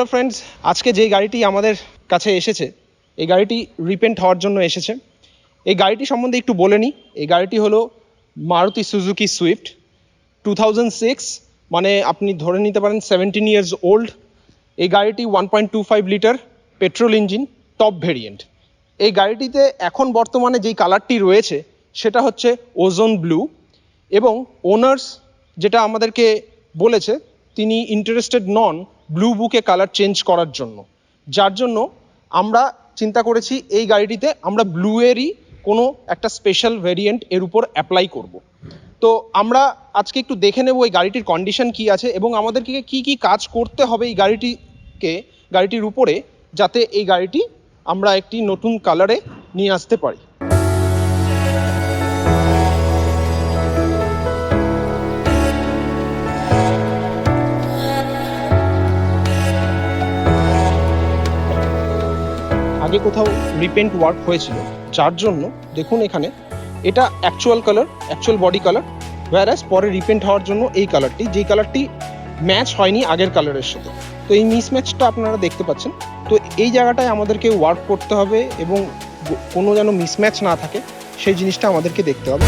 Hello friends, আজকে যে গাড়িটি আমাদের কাছে এসেছে এই গাড়িটি রিপেন্ট হওয়ার জন্য এসেছে। এই গাড়িটি সম্বন্ধে একটু বলে নিই। এই গাড়িটি হলো মারুতি সুজুকি সুইফট 2006, মানে আপনি ধরে নিতে পারেন 17 ইয়ার্স ওল্ড। এই গাড়িটি 1.25 litre petrol engine, top variant. এই গাড়িটিতে এখন বর্তমানে যেই কালারটি রয়েছে সেটা হচ্ছে ওজোন ব্লু, এবং ওনার্স যেটা আমাদেরকে বলেছে তিনি ইন্টারেস্টেড নন ব্লু বুকে কালার চেঞ্জ করার জন্য, যার জন্য আমরা চিন্তা করেছি এই গাড়িটিতে আমরা ব্লুয়েরই কোনো একটা স্পেশাল ভেরিয়েন্ট এর উপর অ্যাপ্লাই করব। তো আমরা আজকে একটু দেখে নেব এই গাড়িটির কন্ডিশন কি আছে এবং আমাদেরকে কি কি কাজ করতে হবে এই গাড়িটির উপরে, যাতে এই গাড়িটি আমরা একটি নতুন কালারে নিয়ে আসতে পারি। আগে কোথাও রিপেন্ট ওয়ার্ক হয়েছিল, যার জন্য দেখুন এখানে এটা actual colour, actual body colour, whereas পরে রিপেন্ট হওয়ার জন্য এই কালারটি, যেই কালারটি ম্যাচ হয়নি আগের কালারের সাথে, তো এই মিসম্যাচটা আপনারা দেখতে পাচ্ছেন। তো এই জায়গাটায় আমাদেরকে ওয়ার্ক করতে হবে এবং কোনো যেন মিসম্যাচ না থাকে সেই জিনিসটা আমাদেরকে দেখতে হবে।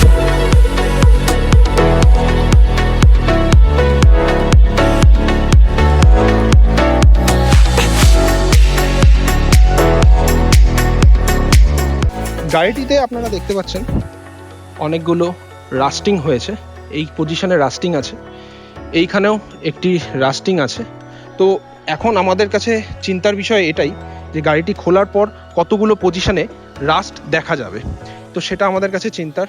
গাড়িটিতে আপনারা দেখতে পাচ্ছেন অনেকগুলো রাস্টিং হয়েছে, এই পজিশনে রাস্টিং আছে, এইখানেও একটি রাস্টিং আছে। তো এখন আমাদের কাছে চিন্তার বিষয় এটাই যে গাড়িটি খোলার পর কতগুলো পজিশনে রাস্ট দেখা যাবে। তো সেটা আমাদের কাছে চিন্তার,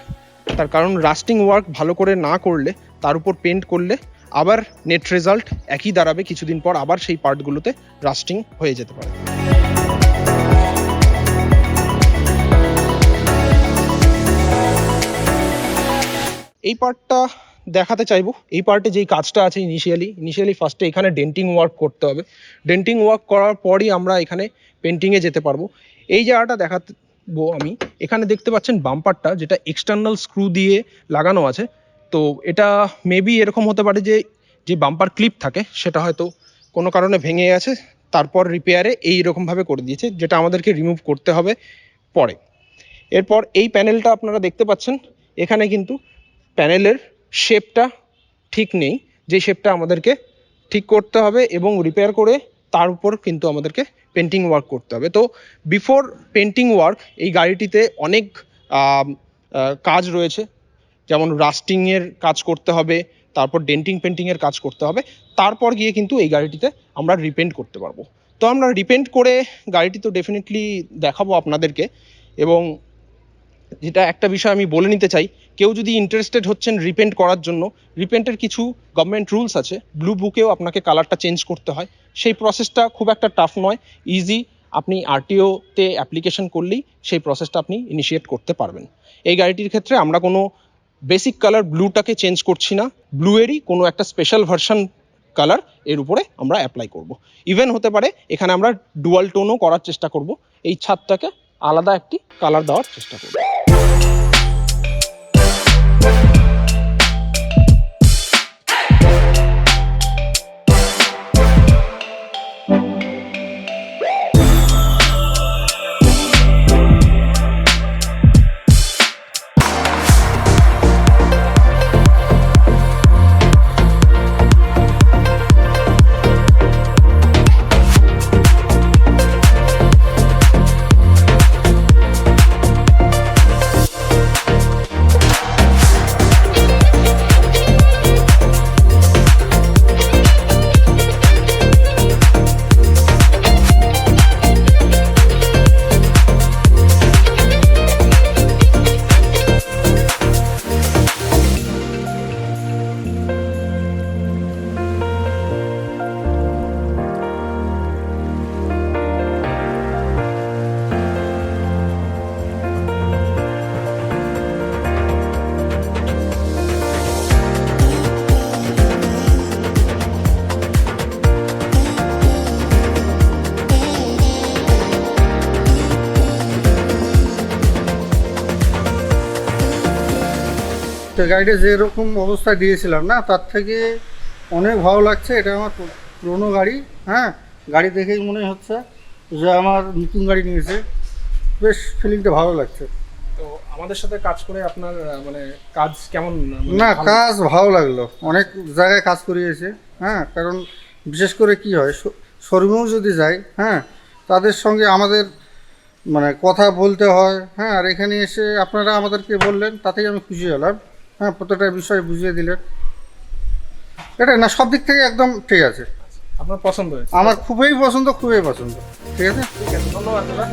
তার কারণ রাস্টিং ওয়ার্ক ভালো করে না করলে, তার উপর পেন্ট করলে আবার নেট রেজাল্ট একই দাঁড়াবে, কিছুদিন পর আবার সেই পার্টগুলোতে রাস্টিং হয়ে যেতে পারে। এই পার্টটা দেখাতে চাইবো। এই পার্টে যেই কাজটা আছে ইনিশিয়ালি ফার্স্টে এখানে ডেন্টিং ওয়ার্ক করতে হবে। ডেন্টিং ওয়ার্ক করার পরই আমরা এখানে পেন্টিংয়ে যেতে পারবো। এই জায়গাটা দেখাবো আমি। এখানে দেখতে পাচ্ছেন বাম্পারটা, যেটা এক্সটার্নাল স্ক্রু দিয়ে লাগানো আছে। তো এটা মেবি এরকম হতে পারে যে বাম্পার ক্লিপ থাকে সেটা হয়তো কোনো কারণে ভেঙে গেছে, তারপর রিপেয়ারে এইরকমভাবে করে দিয়েছে, যেটা আমাদেরকে রিমুভ করতে হবে পরে। এরপর এই প্যানেলটা আপনারা দেখতে পাচ্ছেন, এখানে কিন্তু প্যানেলের শেপটা ঠিক নেই, যে শেপটা আমাদেরকে ঠিক করতে হবে এবং রিপেয়ার করে তার উপর কিন্তু আমাদেরকে পেন্টিং ওয়ার্ক করতে হবে। তো বিফোর পেন্টিং ওয়ার্ক এই গাড়িটিতে অনেক কাজ রয়েছে, যেমন রাস্টিংয়ের কাজ করতে হবে, তারপর ডেন্টিং পেন্টিংয়ের কাজ করতে হবে, তারপর গিয়ে কিন্তু এই গাড়িটিতে আমরা রিপেন্ট করতে পারবো। তো আমরা রিপেন্ট করে গাড়িটি তো ডেফিনেটলি দেখাবো আপনাদেরকে। এবং যেটা একটা বিষয় আমি বলে নিতে চাই, কেউ যদি ইন্টারেস্টেড হচ্ছেন রিপেন্ট করার জন্য, রিপেন্টের কিছু গভর্নমেন্ট রুলস আছে। ব্লু বুকেও আপনাকে কালারটা চেঞ্জ করতে হয়, সেই প্রসেসটা খুব একটা টাফ নয়, ইজি। আপনি আরটিওতে অ্যাপ্লিকেশন করলেই সেই প্রসেসটা আপনি ইনিশিয়েট করতে পারবেন। এই গাড়িটির ক্ষেত্রে আমরা কোনো বেসিক কালার ব্লুটাকে চেঞ্জ করছি না, ব্লুয়েরই কোনো একটা স্পেশাল ভার্সন কালার এর উপরে আমরা অ্যাপ্লাই করব। ইভেন হতে পারে এখানে আমরা ডুয়াল টোনও করার চেষ্টা করব, এই ছাদটাকে আলাদা একটি কালার দেওয়ার চেষ্টা করব। তো গাড়িটা যেরকম অবস্থায় দিয়েছিলাম না, তার থেকে অনেক ভালো লাগছে। এটা আমার পুরোনো গাড়ি, হ্যাঁ, গাড়ি দেখেই মনে হচ্ছে যে আমার নতুন গাড়ি নিয়েছে, বেশ ফিলিংটা ভালো লাগছে। তো আমাদের সাথে কাজ করে আপনার মানে কাজ কেমন? না, কাজ ভালো লাগলো, অনেক জায়গায় কাজ করিয়েছে। হ্যাঁ, কারণ বিশেষ করে কি হয়, শোরুমেও যদি যাই, হ্যাঁ, তাদের সঙ্গে আমাদের মানে কথা বলতে হয়। হ্যাঁ, আর এখানে এসে আপনারা আমাদেরকে বললেন, তাতেই আমি খুশি হলাম। হ্যাঁ, প্রত্যেকটা বিষয় বুঝিয়ে দিলেন, এটা না সব দিক থেকে একদম ঠিক আছে। আপনার পছন্দ হয়েছে? আমার খুবই পছন্দ, খুবই পছন্দ। ঠিক আছে, ঠিক আছে, ধন্যবাদ দাদা।